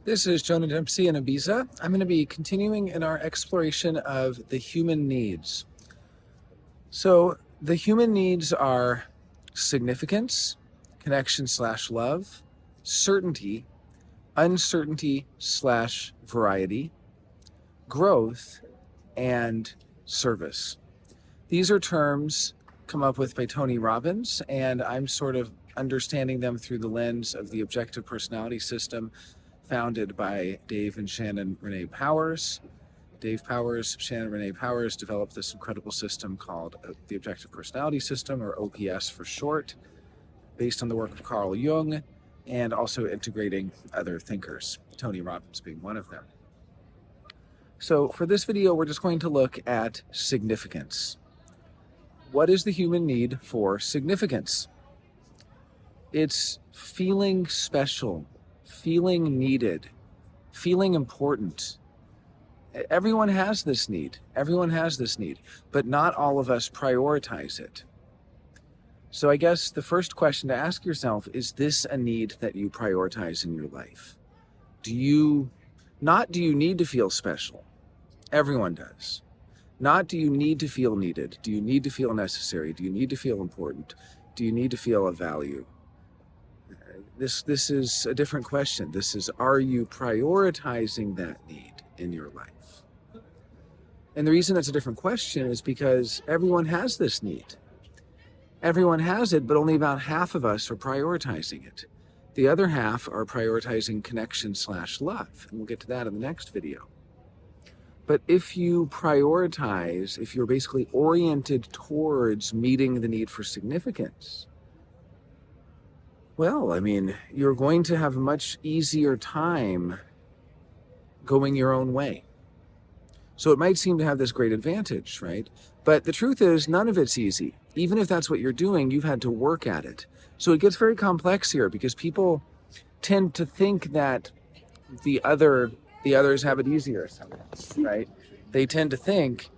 This is Jonah Dempsey in Ibiza. I'm going to be continuing in our exploration of the human needs. So, the human needs are significance, connection slash love, certainty, uncertainty slash variety, growth, and service. These are terms come up with by Tony Robbins, and I'm sort of understanding them through the lens of the objective personality system founded by Dave and Shannon Renee Powers. Dave Powers, Shannon Renee Powers developed this incredible system called the Objective Personality System, or OPS for short, based on the work of Carl Jung and also integrating other thinkers, Tony Robbins being one of them. So for this video, we're just going to look at significance. What is the human need for significance? It's feeling special, feeling needed, feeling important. Everyone has this need. Everyone has this need, but not all of us prioritize it. So I guess the first question to ask yourself, is this a need that you prioritize in your life? Do you need to feel special? Everyone does. Not do you need to feel needed? Do you need to feel necessary? Do you need to feel important? Do you need to feel of value? This is a different question. This is, are you prioritizing that need in your life? And the reason it's a different question is because everyone has this need. Everyone has it, but only about half of us are prioritizing it. The other half are prioritizing connection slash love. And we'll get to that in the next video. But if you prioritize, if you're basically oriented towards meeting the need for significance, well, I mean, you're going to have a much easier time going your own way. So it might seem to have this great advantage, right? But the truth is, none of it's easy. Even if that's what you're doing, you've had to work at it. So it gets very complex here because people tend to think that the others have it easier somehow, right? They tend to think,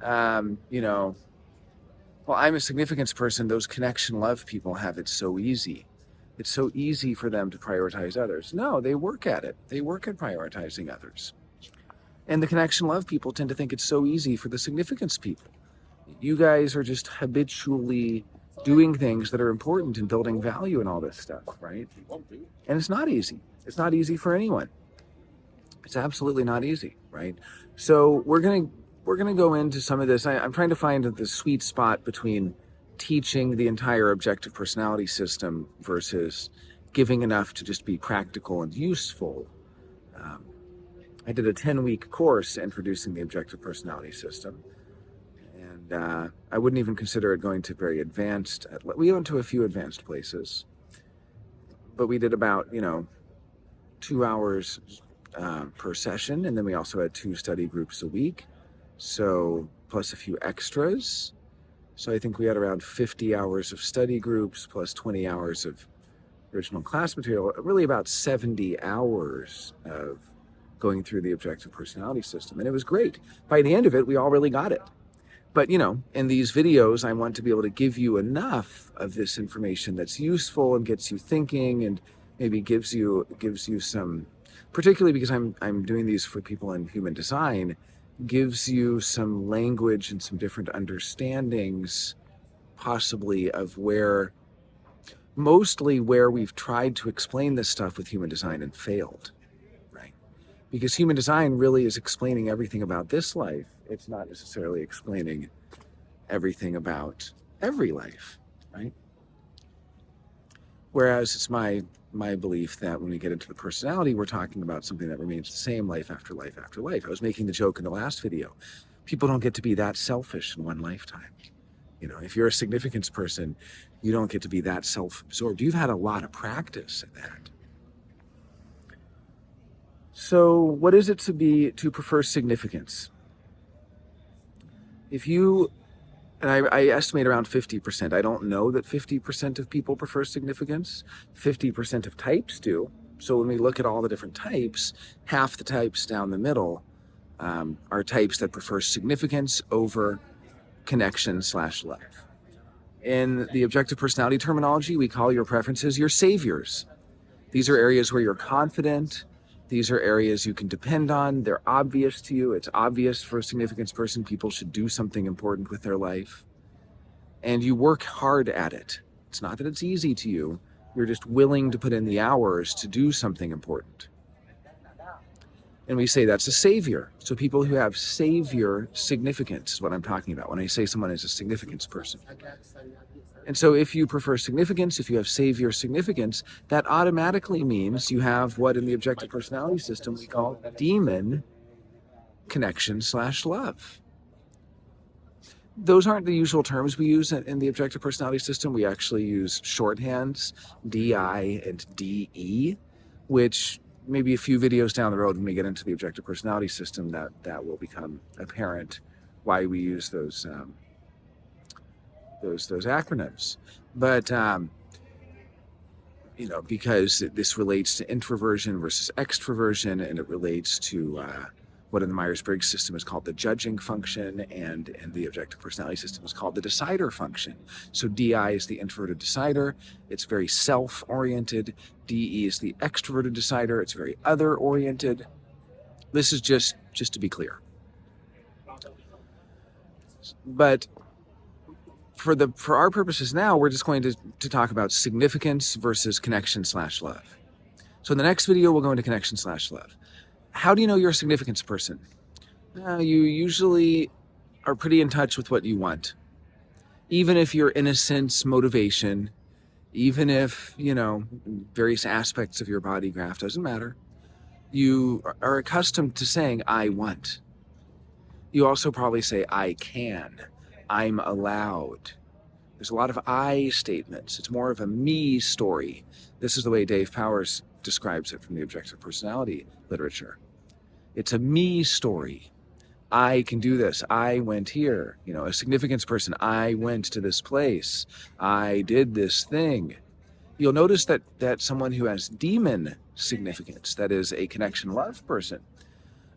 well, I'm a significance person. Those connection love people have it so easy. It's so easy for them to prioritize others. No, they work at it. They work at prioritizing others. And the connection love people tend to think it's so easy for the significance people. You guys are just habitually doing things that are important and building value and all this stuff, right? And it's not easy. It's not easy for anyone. It's absolutely not easy, right? So we're gonna go into some of this. I'm trying to find the sweet spot between teaching the entire objective personality system versus giving enough to just be practical and useful. I did a 10-week course introducing the objective personality system, and I wouldn't even consider it going to very advanced. We went to a few advanced places, but we did about 2 hours per session, and then we also had 2 study groups a week, so plus a few extras. So I think we had around 50 hours of study groups plus 20 hours of original class material, really about 70 hours of going through the objective personality system. And it was great. By the end of it, we all really got it. But, in these videos, I want to be able to give you enough of this information that's useful and gets you thinking and maybe gives you some, particularly because I'm doing these for people in human design, gives you some language and some different understandings, possibly of mostly where we've tried to explain this stuff with human design and failed, right? Because human design really is explaining everything about this life. It's not necessarily explaining everything about every life, right? Whereas it's my belief that when we get into the personality, we're talking about something that remains the same life after life after life. I was making the joke in the last video. People don't get to be that selfish in one lifetime. If you're a significance person, you don't get to be that self-absorbed. You've had a lot of practice at that. So what is it to prefer significance? And I estimate around 50%. I don't know that 50% of people prefer significance. 50% of types do. So when we look at all the different types, half the types down the middle are types that prefer significance over connection slash love. In the objective personality terminology, we call your preferences your saviors. These are areas where you're confident. These are areas you can depend on. They're obvious to you. It's obvious for a significance person. People should do something important with their life. And you work hard at it. It's not that it's easy to you. You're just willing to put in the hours to do something important. And we say that's a savior. So people who have savior significance is what I'm talking about when I say someone is a significance person. And so if you prefer significance, if you have savior significance, that automatically means you have what in the objective personality system we call demon connection/love. Those aren't the usual terms we use in the objective personality system. We actually use shorthands, DI and DE, which maybe a few videos down the road when we get into the objective personality system that will become apparent why we use those acronyms. But because this relates to introversion versus extroversion, and it relates to what in the Myers-Briggs system is called the judging function, and in the objective personality system is called the decider function. So DI is the introverted decider. It's very self-oriented. DE is the extroverted decider. It's very other-oriented. This is just to be clear. But for our purposes now, we're just going to talk about significance versus connection/love. So in the next video, we'll go into connection/love. How do you know you're a significance person? You usually are pretty in touch with what you want. Even if your innocence, motivation, even if, various aspects of your body graph, doesn't matter. You are accustomed to saying, I want. You also probably say, I can, I'm allowed. There's a lot of I statements. It's more of a me story. This is the way Dave Powers describes it from the objective personality literature. It's a me story. I can do this. I went here. A significance person. I went to this place. I did this thing. You'll notice that someone who has demon significance, that is a connection love person,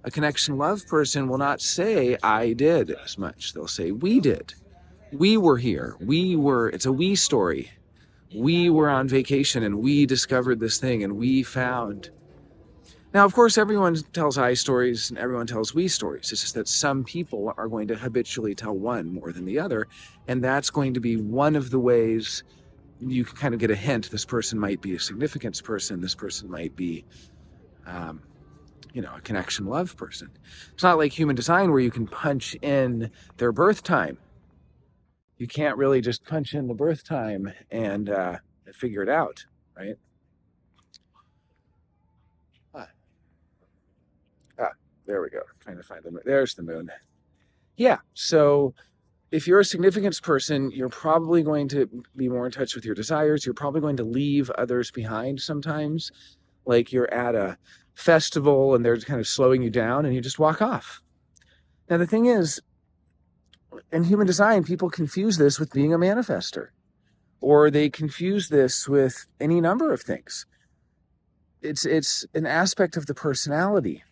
a connection love person will not say I did as much. They'll say we did. We were here. It's a we story. We were on vacation and we discovered this thing and we found. Now, of course, everyone tells I stories and everyone tells we stories. It's just that some people are going to habitually tell one more than the other. And that's going to be one of the ways you can kind of get a hint. This person might be a significance person. This person might be, a connection love person. It's not like human design where you can punch in their birth time. You can't really just punch in the birth time and figure it out, right? There we go. I'm trying to find the moon. There's the moon. Yeah, so if you're a significance person, you're probably going to be more in touch with your desires. You're probably going to leave others behind sometimes. Like you're at a festival and they're kind of slowing you down and you just walk off. Now, the thing is, in human design, people confuse this with being a manifester, or they confuse this with any number of things. It's an aspect of the personality.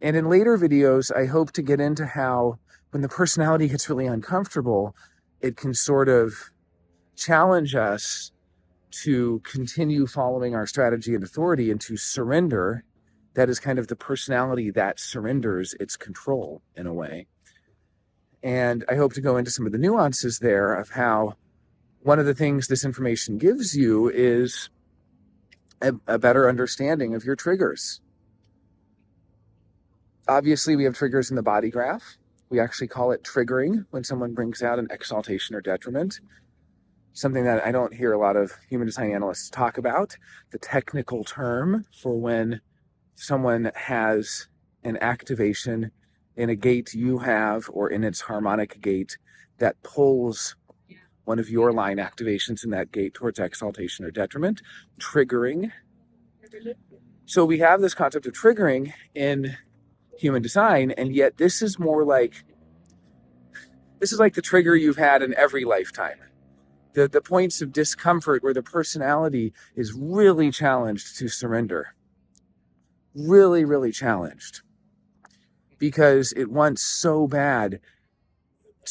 And in later videos, I hope to get into how when the personality gets really uncomfortable, it can sort of challenge us to continue following our strategy and authority and to surrender. That is kind of the personality that surrenders its control in a way. And I hope to go into some of the nuances there of how one of the things this information gives you is a better understanding of your triggers. Obviously, we have triggers in the body graph. We actually call it triggering when someone brings out an exaltation or detriment, something that I don't hear a lot of human design analysts talk about. The technical term for when someone has an activation in a gate you have or in its harmonic gate that pulls one of your line activations in that gate towards exaltation or detriment, triggering. So we have this concept of triggering in human design, and yet this is like the trigger you've had in every lifetime. The points of discomfort where the personality is really challenged to surrender. Really, really challenged. Because it wants so bad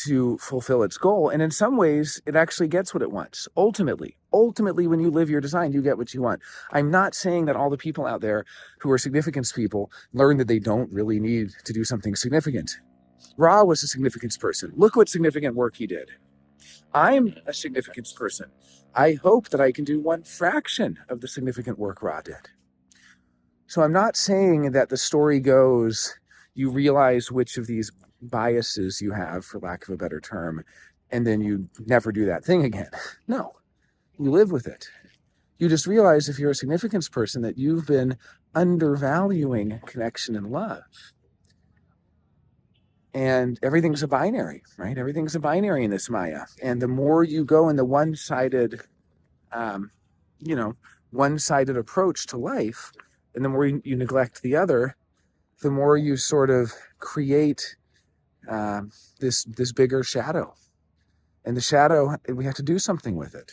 to fulfill its goal. And in some ways, it actually gets what it wants. Ultimately, ultimately, when you live your design, you get what you want. I'm not saying that all the people out there who are significance people learn that they don't really need to do something significant. Ra was a significance person. Look what significant work he did. I'm a significance person. I hope that I can do one fraction of the significant work Ra did. So I'm not saying that the story goes, you realize which of these biases you have, for lack of a better term, and then you never do that thing again. No, you live with it. You just realize, if you're a significance person, that you've been undervaluing connection and love. And everything's a binary, right? Everything's a binary in this Maya. And the more you go in the one-sided, one-sided approach to life, and the more you neglect the other, the more you sort of create this bigger shadow. And the shadow, we have to do something with it.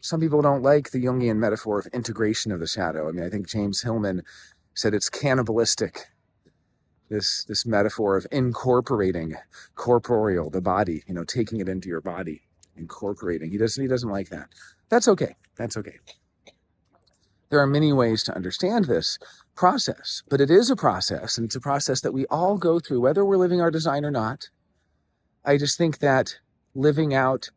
Some people don't like the Jungian metaphor of integration of the shadow. I mean, I think James Hillman said it's cannibalistic. This metaphor of incorporating corporeal, the body, taking it into your body, incorporating. He doesn't like that. That's okay. That's okay. There are many ways to understand this process, but it is a process, and it's a process that we all go through, whether we're living our design or not. I just think that living out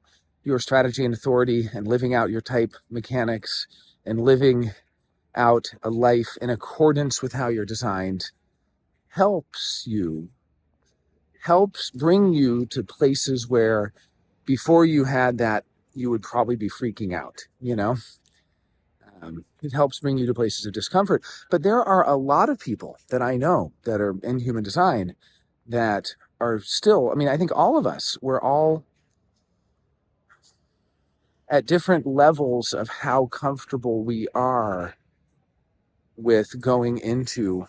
your strategy and authority, and living out your type mechanics, and living out a life in accordance with how you're designed helps bring you to places where before you had that, you would probably be freaking out, It helps bring you to places of discomfort. But there are a lot of people that I know that are in human design that are still, I think all of us, we're all at different levels of how comfortable we are with going into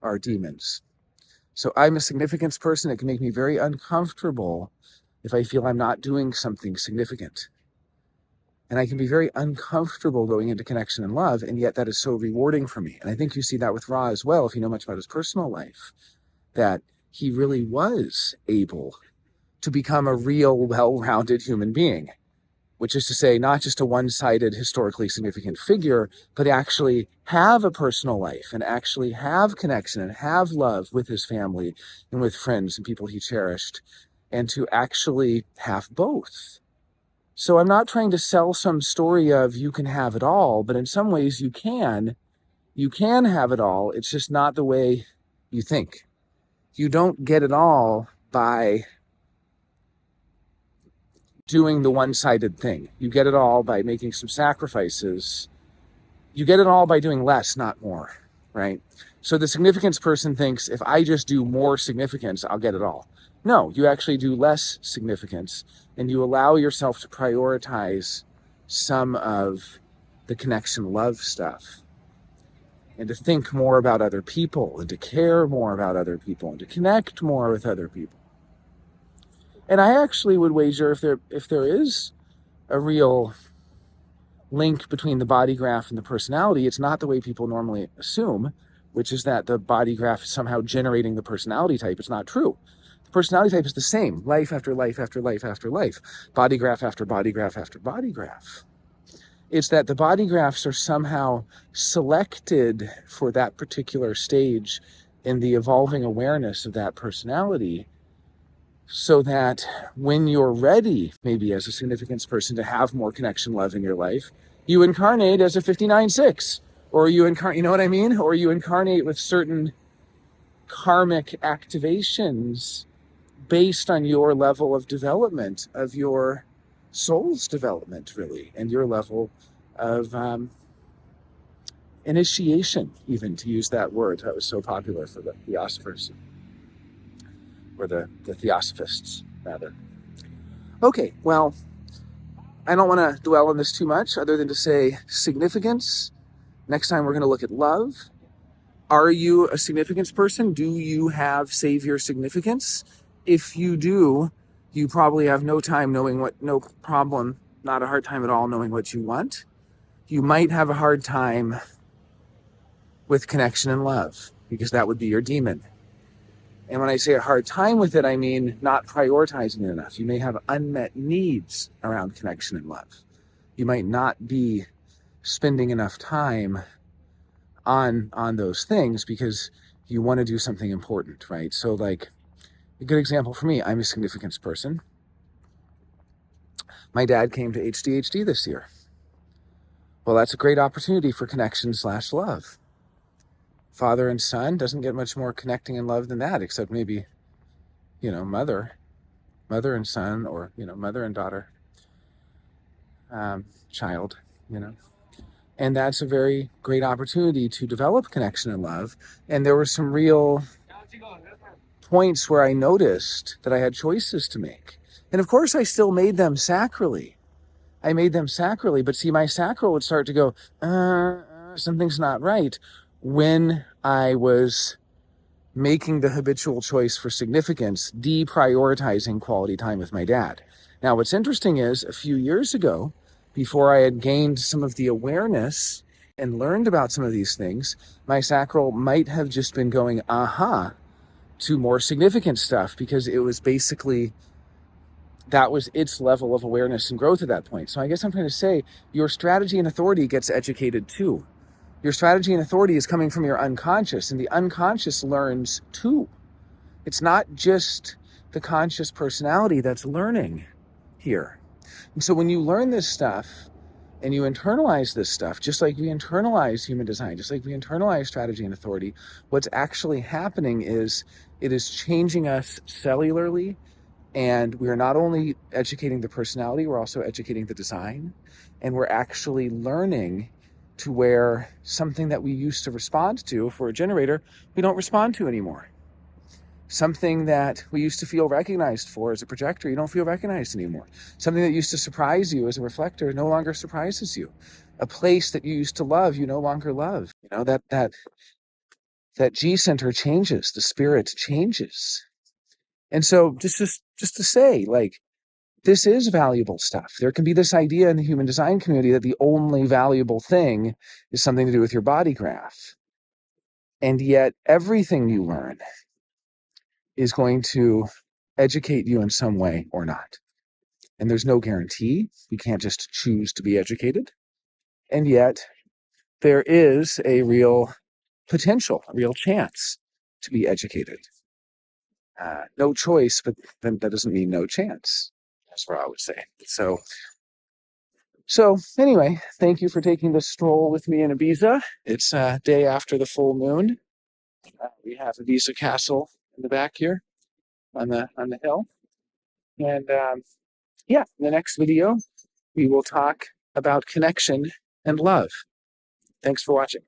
our demons. So I'm a significance person. It can make me very uncomfortable if I feel I'm not doing something significant. And I can be very uncomfortable going into connection and love, and yet that is so rewarding for me. And I think you see that with Ra as well, if you know much about his personal life, that he really was able to become a real, well-rounded human being, which is to say, not just a one-sided, historically significant figure, but actually have a personal life and actually have connection and have love with his family and with friends and people he cherished, and to actually have both. So I'm not trying to sell some story of you can have it all, but in some ways you can. You can have it all. It's just not the way you think. You don't get it all by doing the one-sided thing. You get it all by making some sacrifices. You get it all by doing less, not more, right? So the significance person thinks, if I just do more significance, I'll get it all. No, you actually do less significance, and you allow yourself to prioritize some of the connection love stuff, and to think more about other people, and to care more about other people, and to connect more with other people. And I actually would wager, if there is a real link between the body graph and the personality, it's not the way people normally assume, which is that the body graph is somehow generating the personality type. It's not true. The personality type is the same, life after life after life after life, body graph after body graph after body graph. It's that the body graphs are somehow selected for that particular stage in the evolving awareness of that personality, so that when you're ready, maybe as a significance person, to have more connection love in your life, you incarnate as a 59-6, or you incarnate, you know what I mean? Or you incarnate with certain karmic activations based on your level of development, of your soul's development, really, and your level of initiation, even, to use that word that was so popular for the Theosophers, or the Theosophists, rather. Okay, well, I don't want to dwell on this too much, other than to say significance. Next time we're going to look at love. Are you a significance person? Do you have savior significance? If you do, you probably have no problem, not a hard time at all knowing what you want. You might have a hard time with connection and love, because that would be your demon. And when I say a hard time with it, I mean not prioritizing it enough. You may have unmet needs around connection and love. you might not be spending enough time on those things because you want to do something important, right? So like a good example for me, I'm a significance person. My dad came to HDHD this year. Well, that's a great opportunity for connection/love. Father and son doesn't get much more connecting and love than that, except maybe, mother and son, or, mother and daughter, child, you know. And that's a very great opportunity to develop connection and love. And there were some real points where I noticed that I had choices to make. And of course, I still made them sacrally. But see, my sacral would start to go, something's not right, when I was making the habitual choice for significance, deprioritizing quality time with my dad. Now, what's interesting is a few years ago, before I had gained some of the awareness and learned about some of these things, my sacral might have just been going, to more significant stuff, because it was basically, that was its level of awareness and growth at that point. So I guess I'm trying to say, your strategy and authority gets educated too. Your strategy and authority is coming from your unconscious, and the unconscious learns too. It's not just the conscious personality that's learning here. And so when you learn this stuff and you internalize this stuff, just like we internalize human design, just like we internalize strategy and authority, what's actually happening is it is changing us cellularly. And we're not only educating the personality, we're also educating the design. And we're actually learning to where something that we used to respond to for a generator, we don't respond to anymore. Something that we used to feel recognized for as a projector, you don't feel recognized anymore. Something that used to surprise you as a reflector no longer surprises you. A place that you used to love, you no longer love. That G center changes, the spirit changes. And so just to say, like, this is valuable stuff. There can be this idea in the human design community that the only valuable thing is something to do with your body graph. And yet everything you learn is going to educate you in some way or not. And there's no guarantee. We can't just choose to be educated. And yet there is a real potential, a real chance to be educated. No choice, but then that doesn't mean no chance. That's what I would say. So anyway, thank you for taking this stroll with me in Ibiza. It's a day after the full moon. We have Ibiza Castle in the back here on the hill. And in the next video, we will talk about connection and love. Thanks for watching.